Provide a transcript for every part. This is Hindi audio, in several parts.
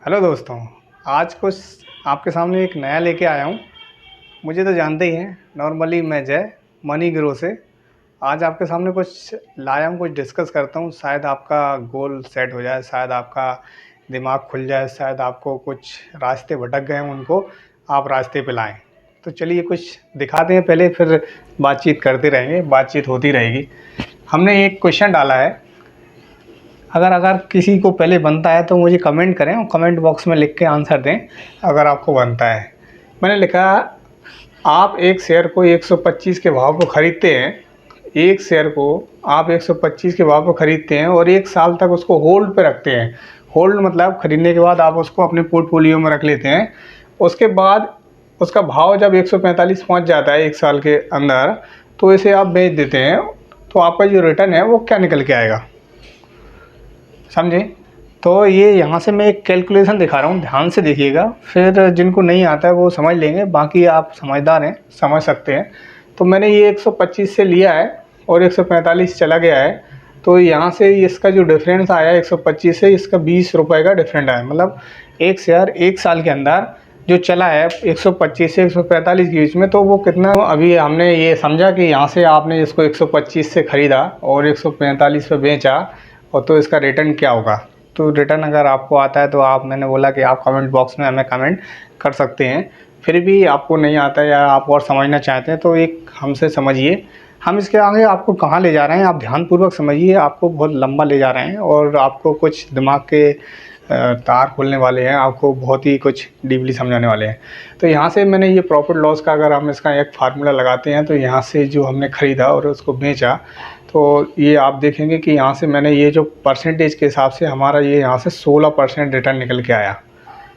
हेलो दोस्तों। आज कुछ आपके सामने एक नया लेके आया हूँ। मुझे तो जानते ही हैं, नॉर्मली मैं जय मनी ग्रो से। आज आपके सामने कुछ लाया हूँ, कुछ डिस्कस करता हूँ। शायद आपका गोल सेट हो जाए, शायद आपका दिमाग खुल जाए, शायद आपको कुछ रास्ते भटक गए हैं, उनको आप रास्ते पे लाएँ। तो चलिए कुछ दिखाते हैं पहले, फिर बातचीत करते रहेंगे, बातचीत होती रहेगी। हमने एक क्वेश्चन डाला है, अगर अगर किसी को पहले बनता है तो मुझे कमेंट करें और कमेंट बॉक्स में लिख के आंसर दें अगर आपको बनता है। मैंने लिखा, आप एक शेयर को 125 के भाव पर ख़रीदते हैं, एक शेयर को आप 125 के भाव पर ख़रीदते हैं और एक साल तक उसको होल्ड पे रखते हैं। होल्ड मतलब ख़रीदने के बाद आप उसको अपने पोर्टफोलियो में रख लेते हैं। उसके बाद उसका भाव जब 145 पहुंच जाता है एक साल के अंदर, तो इसे आप बेच देते हैं। तो आपका जो रिटर्न है वो क्या निकल के आएगा, समझे? तो ये यहाँ से मैं एक कैलकुलेशन दिखा रहा हूँ, ध्यान से देखिएगा, फिर जिनको नहीं आता है वो समझ लेंगे, बाकी आप समझदार हैं, समझ सकते हैं। तो मैंने ये 125 से लिया है और 145 चला गया है। तो यहाँ से इसका जो डिफरेंस आया 125 से, इसका 20 रुपये का डिफरेंट आया। मतलब एक शेयर एक साल के अंदर जो चला है 125 से 145 के बीच में, तो वो कितना, अभी हमने ये समझा कि यहाँ से आपने इसको 125 से ख़रीदा और 145 पे बेचा, और तो इसका रिटर्न क्या होगा। तो रिटर्न अगर आपको आता है तो आप, मैंने बोला कि आप कमेंट बॉक्स में हमें कमेंट कर सकते हैं। फिर भी आपको नहीं आता है या आप और समझना चाहते हैं तो एक हमसे समझिए, हम इसके आगे आपको कहाँ ले जा रहे हैं, आप ध्यानपूर्वक समझिए। आपको बहुत लंबा ले जा रहे हैं और आपको कुछ दिमाग के तार खोलने वाले हैं, आपको बहुत ही कुछ डीपली समझाने वाले हैं। तो यहाँ से मैंने ये प्रॉफिट लॉस का, अगर हम इसका एक फार्मूला लगाते हैं तो यहाँ से जो हमने ख़रीदा और उसको बेचा, तो ये आप देखेंगे कि यहाँ से मैंने ये जो परसेंटेज के हिसाब से हमारा ये यहाँ से 16% रिटर्न निकल के आया।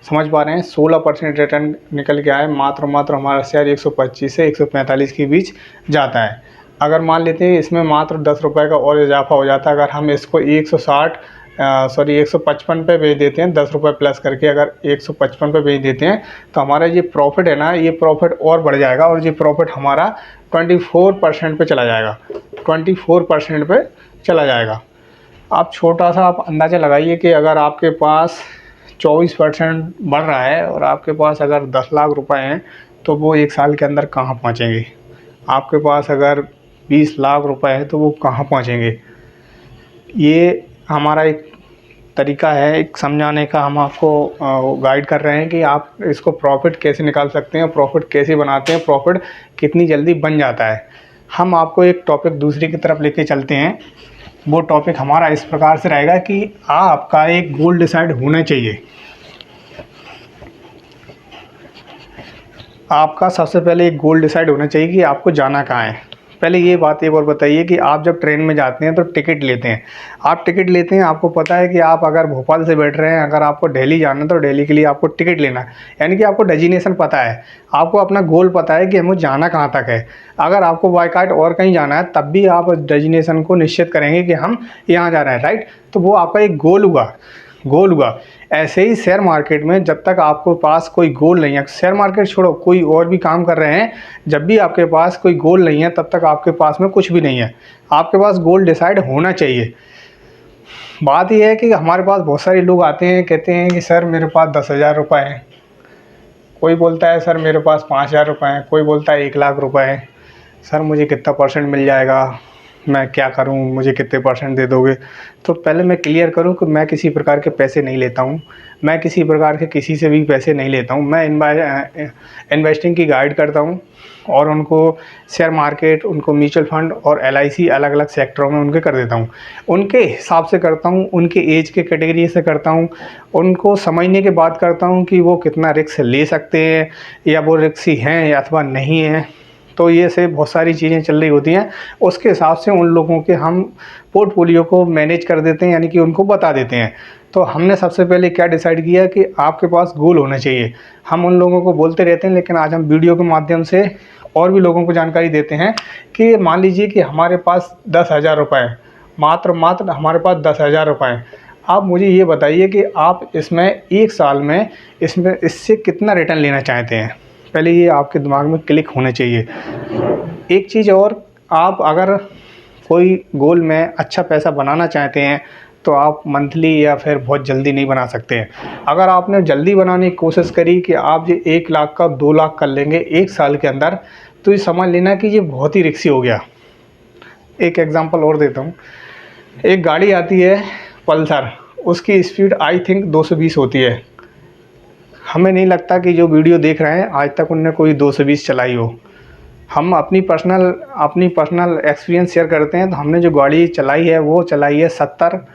समझ पा रहे हैं? 16% रिटर्न निकल के आया। मात्र हमारा शेयर 125 से 145 के बीच जाता है। अगर मान लेते हैं इसमें मात्र 10 रुपये का और इजाफा हो जाता है, अगर हम इसको 155 पे बेच देते हैं, 10 रुपये प्लस करके अगर 155 पे बेच देते हैं, तो हमारा ये प्रॉफिट है ना, ये प्रॉफिट और बढ़ जाएगा और ये प्रॉफिट हमारा 24% पे चला जाएगा। 24% पे चला जाएगा। आप छोटा सा आप अंदाज़ा लगाइए कि अगर आपके पास 24% बढ़ रहा है और आपके पास अगर 10 लाख रुपए हैं, तो वो एक साल के अंदर कहाँ पहुँचेंगे। आपके पास अगर 20 लाख रुपए हैं तो वो कहाँ पहुँचेंगे। ये हमारा एक तरीका है एक समझाने का, हम आपको गाइड कर रहे हैं कि आप इसको प्रॉफिट कैसे निकाल सकते हैं, प्रॉफिट कैसे बनाते हैं, प्रॉफिट कितनी जल्दी बन जाता है। हम आपको एक टॉपिक दूसरी की तरफ लेके चलते हैं। वो टॉपिक हमारा इस प्रकार से रहेगा कि आपका एक गोल डिसाइड होना चाहिए। आपका सबसे पहले एक गोल डिसाइड होना चाहिए कि आपको जाना कहाँ है। पहले ये बात एक और बताइए कि आप जब ट्रेन में जाते हैं तो टिकट लेते हैं, आप टिकट लेते हैं, आपको पता है कि आप अगर भोपाल से बैठ रहे हैं, अगर आपको दिल्ली जाना है तो दिल्ली के लिए आपको टिकट लेना है, यानी कि आपको डेजिनेशन पता है, आपको अपना गोल पता है कि हमें जाना कहाँ तक है। अगर आपको बाईकाट और कहीं जाना है तब भी आप डेजिनेशन को निश्चित करेंगे कि हम यहाँ जा रहे हैं, राइट। तो वो आपका एक गोल हुआ, गोल हुआ। ऐसे ही शेयर मार्केट में जब तक आपको पास कोई गोल नहीं है, शेयर मार्केट छोड़ो, कोई और भी काम कर रहे हैं, जब भी आपके पास कोई गोल नहीं है तब तक आपके पास में कुछ भी नहीं है। आपके पास गोल डिसाइड होना चाहिए। बात यह है कि हमारे पास बहुत सारे लोग आते हैं, कहते हैं कि सर मेरे पास 10,000 रुपये हैं, कोई बोलता है सर मेरे पास 5,000 रुपये हैं, कोई बोलता है 1 लाख रुपये हैं। सर मुझे कितना परसेंट मिल जाएगा, मैं क्या करूं, मुझे कितने परसेंट दे दोगे। तो पहले मैं क्लियर करूं कि मैं किसी प्रकार के पैसे नहीं लेता हूं, मैं किसी प्रकार के किसी से भी पैसे नहीं लेता हूं। मैं इन्वेस्टिंग की गाइड करता हूं और उनको शेयर मार्केट, उनको म्यूचुअल फंड और LIC अलग अलग सेक्टरों में उनके कर देता हूं। उनके हिसाब से करता हूं, उनके एज के कैटेगरी से करता हूं, उनको समझने के बाद करता हूं कि वो कितना रिस्क ले सकते हैं या वो रिस्की हैं या अथवा नहीं है। तो ये से बहुत सारी चीज़ें चल रही होती हैं, उसके हिसाब से उन लोगों के हम पोर्टफोलियो को मैनेज कर देते हैं, यानी कि उनको बता देते हैं। तो हमने सबसे पहले क्या डिसाइड किया कि आपके पास गोल होना चाहिए। हम उन लोगों को बोलते रहते हैं, लेकिन आज हम वीडियो के माध्यम से और भी लोगों को जानकारी देते हैं कि मान लीजिए कि हमारे पास 10,000 रुपये हैं, मात्र हमारे पास 10,000 रुपये हैं। आप मुझे ये बताइए कि आप इसमें एक साल में इससे कितना रिटर्न लेना चाहते हैं। पहले ये आपके दिमाग में क्लिक होना चाहिए। एक चीज़ और, आप अगर कोई गोल में अच्छा पैसा बनाना चाहते हैं तो आप मंथली या फिर बहुत जल्दी नहीं बना सकते हैं। अगर आपने जल्दी बनाने की कोशिश करी कि आप ये 1 लाख का 2 लाख कर लेंगे 1 साल के अंदर, तो ये समझ लेना कि ये बहुत ही रिस्की हो गया। एक एग्ज़ाम्पल और देता हूँ। एक गाड़ी आती है पल्सर, उसकी स्पीड आई थिंक 220 होती है। हमें नहीं लगता कि जो वीडियो देख रहे हैं आज तक उनने कोई 220 चलाई हो। हम अपनी पर्सनल एक्सपीरियंस शेयर करते हैं। तो हमने जो गाड़ी चलाई है वो चलाई है 70,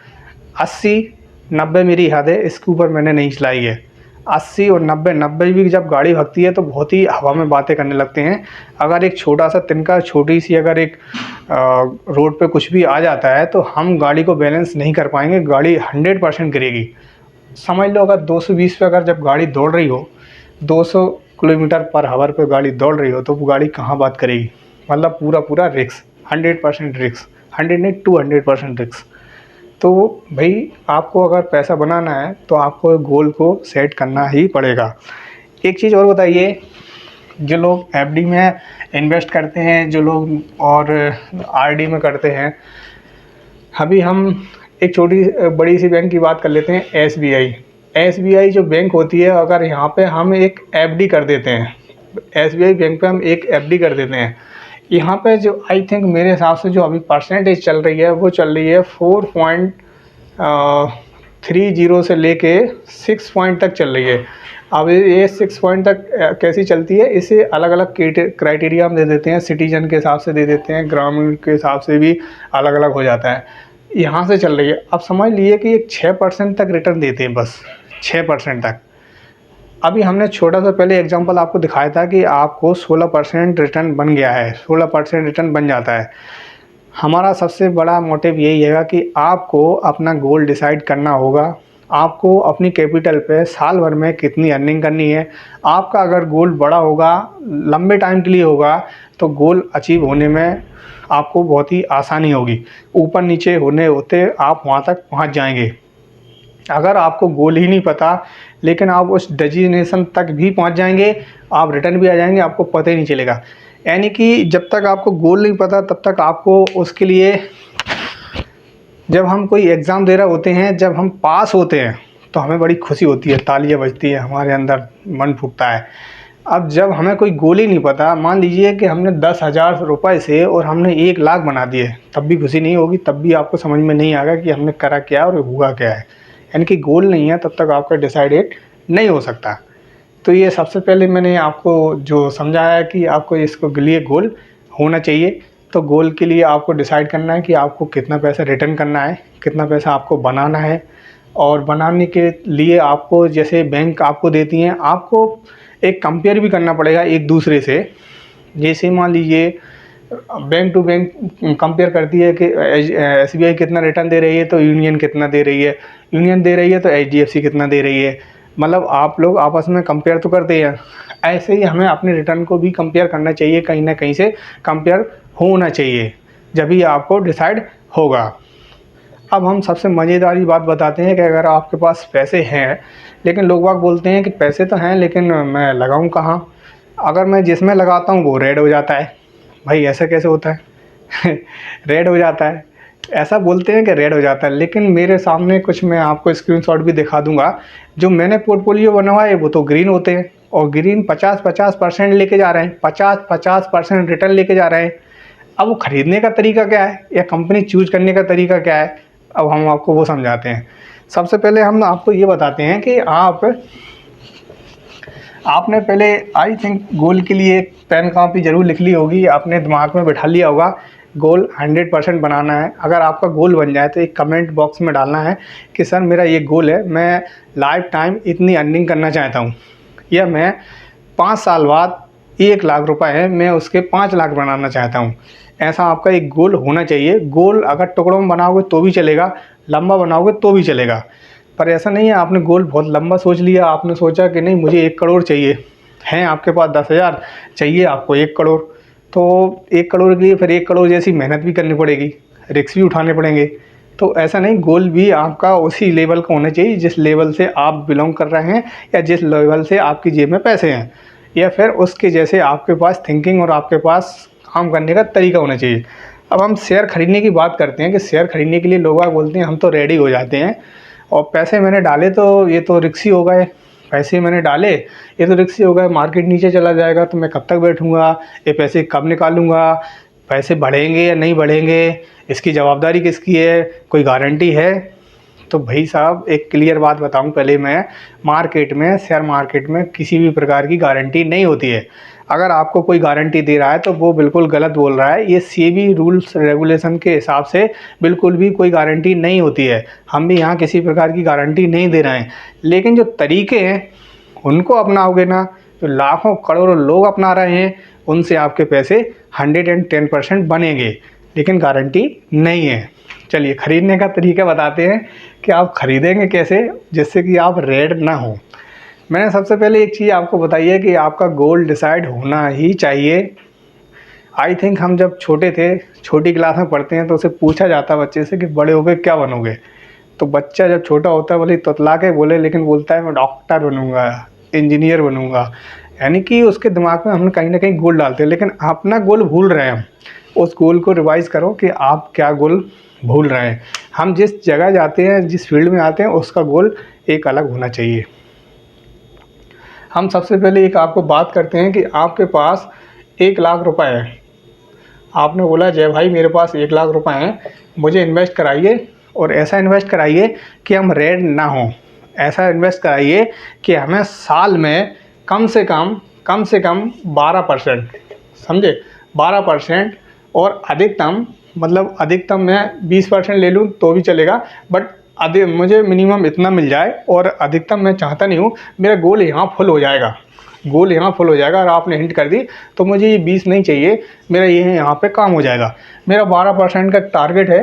80, 90 मेरी याद है, इसके ऊपर मैंने नहीं चलाई है। 80 और 90 भी जब गाड़ी भगती है तो बहुत ही हवा में बातें करने लगते हैं। अगर एक छोटा सा तिनका, छोटी सी अगर एक रोड पे कुछ भी आ जाता है तो हम गाड़ी को बैलेंस नहीं कर पाएंगे, गाड़ी 100% गिरेगी। समझ लो अगर 220 पे अगर जब गाड़ी दौड़ रही हो, 200 किलोमीटर पर आवर पे गाड़ी दौड़ रही हो, तो वो गाड़ी कहाँ बात करेगी। मतलब पूरा रिस्क, 100% रिस्क, 100 नहीं 200% रिस्क। तो भाई आपको अगर पैसा बनाना है तो आपको गोल को सेट करना ही पड़ेगा। एक चीज़ और बताइए, जो लोग एफडी में इन्वेस्ट करते हैं, जो लोग और आरडी में करते हैं, अभी हम एक छोटी बड़ी सी बैंक की बात कर लेते हैं, एसबीआई। एसबीआई जो बैंक होती है, अगर यहाँ पे हम एक एफडी कर देते हैं, एसबीआई बैंक पे हम एक एफडी कर देते हैं, यहाँ पे जो आई थिंक मेरे हिसाब से जो अभी परसेंटेज चल रही है वो चल रही है 4.30 से लेके 6 पॉइंट तक चल रही है। अब ये 6 पॉइंट तक कैसी चलती है, इसे अलग अलग क्राइटेरिया हम दे देते हैं, सिटीजन के हिसाब से दे देते हैं, ग्रामीण के हिसाब से भी अलग अलग हो जाता है। यहाँ से चल रही है। अब समझ लिए कि ये 6% तक रिटर्न देते हैं, बस 6% तक। अभी हमने छोटा सा पहले एग्जांपल आपको दिखाया था कि आपको 16% रिटर्न बन गया है, 16% रिटर्न बन जाता है। हमारा सबसे बड़ा मोटिव यही है कि आपको अपना गोल डिसाइड करना होगा। आपको अपनी कैपिटल पे साल भर में कितनी अर्निंग करनी है। आपका अगर गोल बड़ा होगा, लंबे टाइम के लिए होगा, तो गोल अचीव होने में आपको बहुत ही आसानी होगी। ऊपर नीचे होते आप वहाँ तक पहुँच जाएंगे। अगर आपको गोल ही नहीं पता लेकिन आप उस डेस्टिनेशन तक भी पहुंच जाएंगे, आप रिटर्न भी आ जाएंगे, आपको पता ही नहीं चलेगा। यानी कि जब तक आपको गोल नहीं पता तब तक आपको उसके लिए, जब हम कोई एग्ज़ाम दे रहे होते हैं, जब हम पास होते हैं तो हमें बड़ी खुशी होती है, तालियां बजती है, हमारे अंदर मन फूटता है। अब जब हमें कोई गोल ही नहीं पता, मान लीजिए कि हमने 10,000 रुपये से और हमने 1 लाख बना दिए, तब भी खुशी नहीं होगी, तब भी आपको समझ में नहीं आएगा कि हमने करा क्या और हुआ क्या है। यानी कि गोल नहीं है तब तक आपका डिसाइडेड नहीं हो सकता। तो ये सबसे पहले मैंने आपको जो समझाया कि आपको इसको लिए गोल होना चाहिए। तो गोल के लिए आपको डिसाइड करना है कि आपको कितना पैसा रिटर्न करना है, कितना पैसा आपको बनाना है। और बनाने के लिए आपको, जैसे बैंक आपको देती हैं, आपको एक कंपेयर भी करना पड़ेगा एक दूसरे से। जैसे मान लीजिए बैंक टू बैंक कंपेयर करती है कि एसबीआई कितना रिटर्न दे रही है तो यूनियन कितना दे रही है, यूनियन दे रही है तो एचडीएफसी कितना दे रही है। मतलब आप लोग आपस में कंपेयर तो करते हैं। ऐसे ही हमें अपने रिटर्न को भी कंपेयर करना चाहिए, कहीं ना कहीं से कंपेयर होना चाहिए, जब ही आपको डिसाइड होगा। अब हम सबसे मज़ेदार बात बताते हैं कि अगर आपके पास पैसे हैं, लेकिन लोग बाग बोलते हैं कि पैसे तो हैं लेकिन मैं लगाऊं कहाँ। अगर मैं जिसमें लगाता हूँ वो रेड हो जाता है। भाई ऐसा कैसे होता है रेड हो जाता है, ऐसा बोलते हैं कि रेड हो जाता है, लेकिन मेरे सामने कुछ, मैं आपको स्क्रीनशॉट भी दिखा दूंगा, जो मैंने पोर्टफोलियो बनवाए वो तो ग्रीन होते हैं, और ग्रीन 50% लेके जा रहे हैं, 50% रिटर्न लेके जा रहे हैं। अब वो ख़रीदने का तरीका क्या है या कंपनी चूज करने का तरीका क्या है, अब हम आपको वो समझाते हैं। सबसे पहले हम आपको ये बताते हैं कि आपने पहले आई थिंक गोल के लिए पेन कॉपी ज़रूर लिख ली होगी, आपने दिमाग में बैठा लिया होगा गोल 100% बनाना है। अगर आपका गोल बन जाए तो एक कमेंट बॉक्स में डालना है कि सर मेरा ये गोल है, मैं लाइफ टाइम इतनी अर्निंग करना चाहता हूँ, या मैं 5 साल बाद 1 लाख रुपए है, मैं उसके 5 लाख बनाना चाहता हूँ। ऐसा आपका एक गोल होना चाहिए। गोल अगर टुकड़ों में बनाओगे तो भी चलेगा, लंबा बनाओगे तो भी चलेगा, पर ऐसा नहीं है आपने गोल बहुत लंबा सोच लिया, आपने सोचा कि नहीं मुझे 1 करोड़ चाहिए, हैं आपके पास 10,000, चाहिए आपको 1 करोड़, तो 1 करोड़ के लिए फिर 1 करोड़ जैसी मेहनत भी करनी पड़ेगी, रिस्क भी उठाने पड़ेंगे। तो ऐसा नहीं, गोल भी आपका उसी लेवल का होना चाहिए जिस लेवल से आप बिलोंग कर रहे हैं, या जिस लेवल से आपकी जेब में पैसे हैं, या फिर उसके जैसे आपके पास थिंकिंग और आपके पास काम करने का तरीका होना चाहिए। अब हम शेयर खरीदने की बात करते हैं कि शेयर खरीदने के लिए लोग बोलते हैं हम तो रेडी हो जाते हैं और पैसे मैंने डाले तो ये तो रिस्की हो गए, पैसे मैंने डाले ये तो रिस्की हो गए, मार्केट नीचे चला जाएगा तो मैं कब तक बैठूँगा, ये पैसे कब निकालूँगा, पैसे बढ़ेंगे या नहीं बढ़ेंगे, इसकी जवाबदारी किसकी है, कोई गारंटी है। तो भाई साहब एक क्लियर बात बताऊं पहले मैं, मार्केट में शेयर मार्केट में किसी भी प्रकार की गारंटी नहीं होती है। अगर आपको कोई गारंटी दे रहा है तो वो बिल्कुल गलत बोल रहा है। ये सेबी रूल्स रेगुलेशन के हिसाब से बिल्कुल भी कोई गारंटी नहीं होती है। हम भी यहाँ किसी प्रकार की गारंटी नहीं दे रहे हैं, लेकिन जो तरीके हैं उनको अपनाओगे ना, जो लाखों करोड़ों लोग अपना रहे हैं, उनसे आपके पैसे 110% बनेंगे, लेकिन गारंटी नहीं है। चलिए खरीदने का तरीका बताते हैं कि आप ख़रीदेंगे कैसे जिससे कि आप रेड ना हो। मैंने सबसे पहले एक चीज़ आपको बताई है कि आपका गोल डिसाइड होना ही चाहिए। आई थिंक हम जब छोटे थे, छोटी क्लास में पढ़ते हैं तो उसे पूछा जाता है बच्चे से कि बड़े होकर क्या बनोगे। तो बच्चा जब छोटा होता है भले तुतला के बोले, लेकिन बोलता है मैं डॉक्टर बनूंगा, इंजीनियर बनूंगा। यानी कि उसके दिमाग में हम कहीं ना कहीं गोल डालते हैं, लेकिन अपना गोल भूल रहे हैं हम। उस गोल को रिवाइज करो कि आप क्या गोल भूल रहे हैं। हम जिस जगह जाते हैं, जिस फील्ड में आते हैं, उसका गोल एक अलग होना चाहिए। हम सबसे पहले एक आपको बात करते हैं कि आपके पास 1 लाख रुपए है। आपने बोला जय भाई मेरे पास 1 लाख रुपए हैं, मुझे इन्वेस्ट कराइए, और ऐसा इन्वेस्ट कराइए कि हम रेड ना हों। ऐसा इन्वेस्ट कराइए कि हमें साल में कम से कम 12%, समझे, 12%, और अधिकतम मतलब अधिकतम मैं 20% ले लूँ तो भी चलेगा, बट मुझे मिनिमम इतना मिल जाए। और अधिकतम मैं चाहता नहीं हूँ, मेरा गोल यहाँ फुल हो जाएगा, गोल यहाँ फुल हो जाएगा। और आपने हिंट कर दी तो मुझे ये 20 नहीं चाहिए, मेरा ये यहाँ पे काम हो जाएगा। मेरा 12% का टारगेट है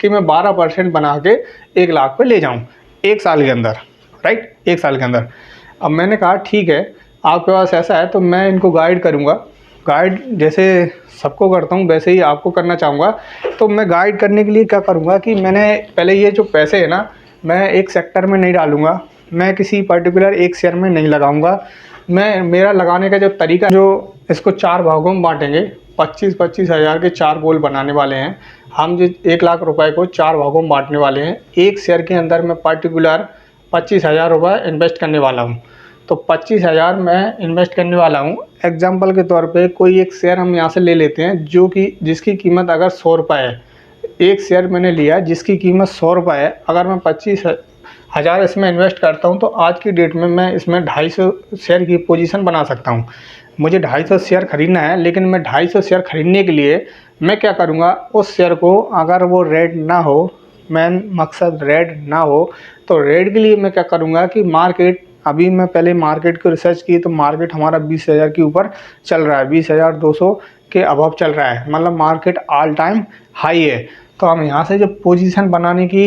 कि मैं 12% बना के 1 लाख पे ले जाऊँ 1 साल के अंदर, राइट, 1 साल के अंदर। अब मैंने कहा ठीक है आपके पास ऐसा है तो मैं इनको गाइड करूँगा। गाइड जैसे सबको करता हूँ वैसे ही आपको करना चाहूँगा। तो मैं गाइड करने के लिए क्या करूँगा कि मैंने पहले ये जो पैसे है ना, मैं एक सेक्टर में नहीं डालूँगा, मैं किसी पर्टिकुलर एक शेयर में नहीं लगाऊँगा। मैं मेरा लगाने का जो तरीका, जो इसको 4 भागों में बांटेंगे, 25-25 हज़ार के 4 गोल बनाने वाले हैं हम। जो 1 लाख रुपए को 4 भागों में बांटने वाले हैं। एक शेयर के अंदर मैं पर्टिकुलर 25,000 रुपये इन्वेस्ट करने वाला हूँ। तो 25,000 मैं इन्वेस्ट करने वाला हूँ। एग्जाम्पल के तौर पे कोई एक शेयर हम यहाँ से ले लेते हैं जो कि जिसकी कीमत अगर 100 रुपये है। एक शेयर मैंने लिया जिसकी कीमत 100 रुपये है। अगर मैं 25,000 इसमें इन्वेस्ट करता हूँ तो आज की डेट में मैं इसमें 250 शेयर की पोजीशन बना सकता हूँ। मुझे 250 शेयर ख़रीदना है, लेकिन मैं 250 शेयर ख़रीदने के लिए मैं क्या करूँगा, उस शेयर को अगर वो रेड ना हो, मेन मकसद रेड ना हो, तो रेड के लिए मैं क्या करूँगा कि मार्केट, अभी मैं पहले मार्केट को रिसर्च की तो मार्केट हमारा 20,000 के ऊपर चल रहा है, 20,200 के अबव चल रहा है, मतलब मार्केट ऑल टाइम हाई है। तो हम यहाँ से जो पोजीशन बनाने की,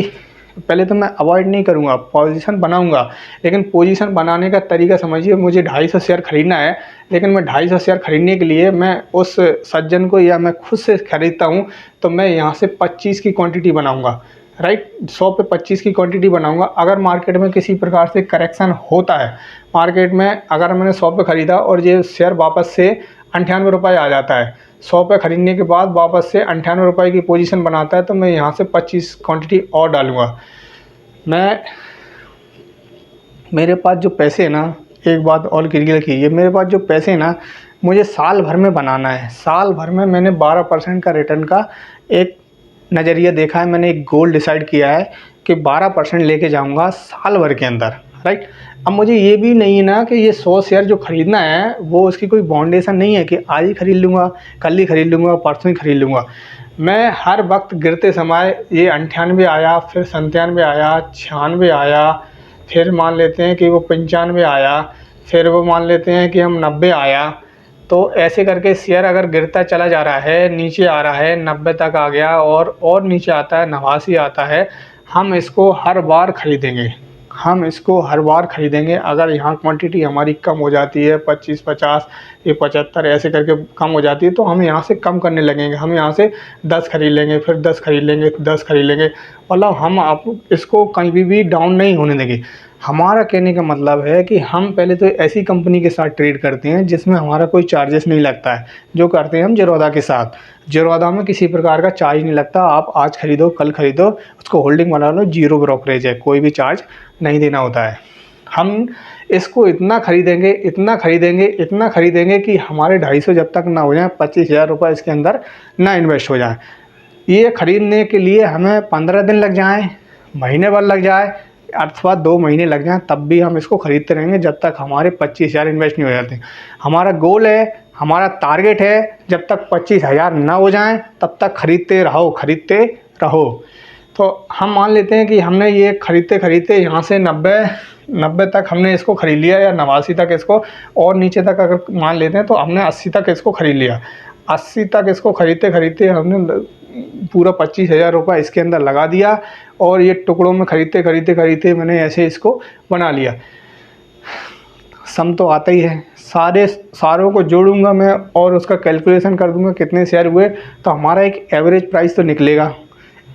पहले तो मैं अवॉइड नहीं करूँगा, पोजीशन बनाऊँगा, लेकिन पोजीशन बनाने का तरीका समझिए। मुझे 250 शेयर ख़रीदना है, लेकिन मैं 250 शेयर ख़रीदने के लिए मैं उस सज्जन को या मैं खुद से ख़रीदता हूँ तो मैं यहाँ से 25 की क्वांटिटी बनाऊँगा, राइट, 100 पे 25 की क्वांटिटी बनाऊंगा। अगर मार्केट में किसी प्रकार से करेक्शन होता है, मार्केट में अगर मैंने 100 पे ख़रीदा और ये शेयर वापस से 98 रुपये आ जाता है, 100 पे ख़रीदने के बाद वापस से 98 रुपये की पोजीशन बनाता है, तो मैं यहाँ से 25 क्वांटिटी और डालूँगा। मेरे पास जो पैसे हैं ना, एक बात और क्लियर कीजिए, मेरे पास जो पैसे हैं ना, मुझे साल भर में बनाना है। साल भर में मैंने 12% का रिटर्न का एक नज़रिया देखा है, मैंने एक गोल डिसाइड किया है कि 12% लेके जाऊंगा साल भर के अंदर, राइट। अब मुझे ये भी नहीं है ना कि ये 100 शेयर जो ख़रीदना है वो उसकी कोई बाउंडेशन नहीं है कि आज ही ख़रीद लूँगा, कल ही ख़रीद लूँगा, परसों ही ख़रीद लूँगा। मैं हर वक्त गिरते समय ये 98 आया, फिर 97 आया, 96 आया, फिर मान लेते हैं कि वो 95 आया, फिर वो मान लेते हैं कि हम 90 आया। तो ऐसे करके शेयर अगर गिरता चला जा रहा है, नीचे आ रहा है, 90 तक आ गया और नीचे आता है, 89 आता है, हम इसको हर बार ख़रीदेंगे, हम इसको हर बार ख़रीदेंगे। अगर यहाँ क्वांटिटी हमारी कम हो जाती है, 25, 50, ये 75 ऐसे करके कम हो जाती है, तो हम यहाँ से कम करने लगेंगे। हम यहाँ से 10 खरीद लेंगे, फिर 10 खरीद लेंगे, 10 खरीद लेंगे, मतलब हम आप इसको कहीं भी डाउन नहीं होने देंगे। हमारा कहने का मतलब है कि हम पहले तो ऐसी कंपनी के साथ ट्रेड करते हैं जिसमें हमारा कोई चार्जेस नहीं लगता है। जो करते हैं हम ज़ीरोधा के साथ, ज़ीरोधा में किसी प्रकार का चार्ज नहीं लगता। आप आज ख़रीदो कल ख़रीदो, उसको होल्डिंग बना लो, जीरो ब्रोकरेज है, कोई भी चार्ज नहीं देना होता है। हम इसको इतना ख़रीदेंगे, इतना ख़रीदेंगे, इतना ख़रीदेंगे कि हमारे 250 जब तक ना हो जाए, 25,000 रुपये इसके अंदर ना इन्वेस्ट हो जाए। ये ख़रीदने के लिए हमें 15 दिन लग जाएँ, महीने भर लग जाए, अथवा 2 महीने लग जाएँ, तब भी हम इसको ख़रीदते रहेंगे जब तक हमारे 25,000 इन्वेस्ट नहीं हो जाते। हमारा गोल है, हमारा टारगेट है, जब तक 25,000 ना हो जाएँ तब तक ख़रीदते रहो, ख़रीदते रहो। तो हम मान लेते हैं कि हमने ये ख़रीदते यहाँ से 90 तक हमने इसको ख़रीद लिया, या 89 तक इसको, और नीचे तक अगर मान लेते हैं तो हमने 80 तक इसको ख़रीद लिया। 80 तक इसको ख़रीदते हमने पूरा 25,000 रुपये इसके अंदर लगा दिया, और ये टुकड़ों में ख़रीदते मैंने ऐसे इसको बना लिया। सम तो आता ही है, सारों को जोड़ूंगा मैं और उसका कैलकुलेशन कर दूंगा कितने शेयर हुए, तो हमारा एक एवरेज प्राइस तो निकलेगा।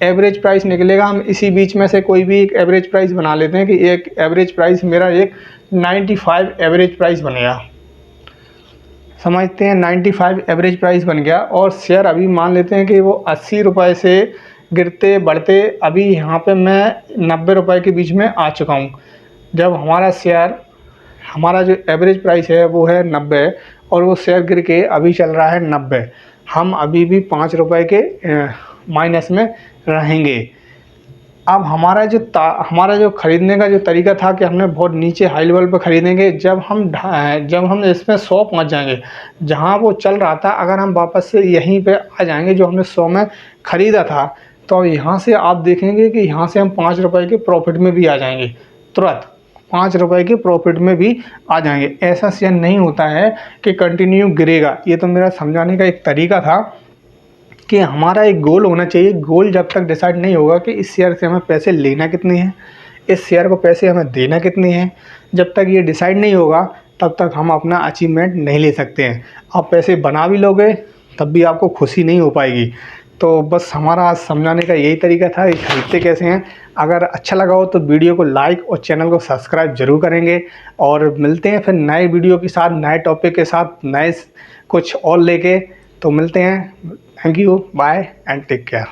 एवरेज प्राइस निकलेगा, हम इसी बीच में से कोई भी एक एवरेज प्राइस बना लेते हैं कि एक एवरेज प्राइस मेरा एक 95 एवरेज प्राइस बनेगा। समझते हैं, 95 एवरेज प्राइस बन गया, और शेयर अभी मान लेते हैं कि वो 80 रुपये से गिरते बढ़ते अभी यहाँ पे मैं 90 रुपये के बीच में आ चुका हूँ। जब हमारा जो एवरेज प्राइस है वो है 90, और वो शेयर गिर के अभी चल रहा है 90, हम अभी भी 5 रुपये के माइनस में रहेंगे। अब हमारा जो ख़रीदने का जो तरीका था कि हमने बहुत नीचे हाई लेवल पर ख़रीदेंगे, जब हम इसमें 100 पहुँच जाएंगे जहां वो चल रहा था, अगर हम वापस से यहीं पे आ जाएंगे जो हमने 100 में ख़रीदा था, तो यहाँ से आप देखेंगे कि यहाँ से हम 5 रुपये के प्रॉफिट में भी आ जाएंगे, तुरंत 5 रुपये के प्रॉफिट में भी आ जाएंगे। ऐसा शेयर नहीं होता है कि कंटिन्यू गिरेगा। ये तो मेरा समझाने का एक तरीका था कि हमारा एक गोल होना चाहिए। गोल जब तक डिसाइड नहीं होगा कि इस शेयर से हमें पैसे लेना कितने हैं, इस शेयर को पैसे हमें देना कितने हैं, जब तक ये डिसाइड नहीं होगा तब तक हम अपना अचीवमेंट नहीं ले सकते हैं। आप पैसे बना भी लोगे तब भी आपको खुशी नहीं हो पाएगी। तो बस हमारा आज समझाने का यही तरीका था, ये खरीदते कैसे हैं। अगर अच्छा लगा हो तो वीडियो को लाइक और चैनल को सब्सक्राइब ज़रूर करेंगे, और मिलते हैं फिर नए वीडियो के साथ, नए टॉपिक के साथ, नए कुछ और लेके। तो मिलते हैं। Thank you, bye and take care.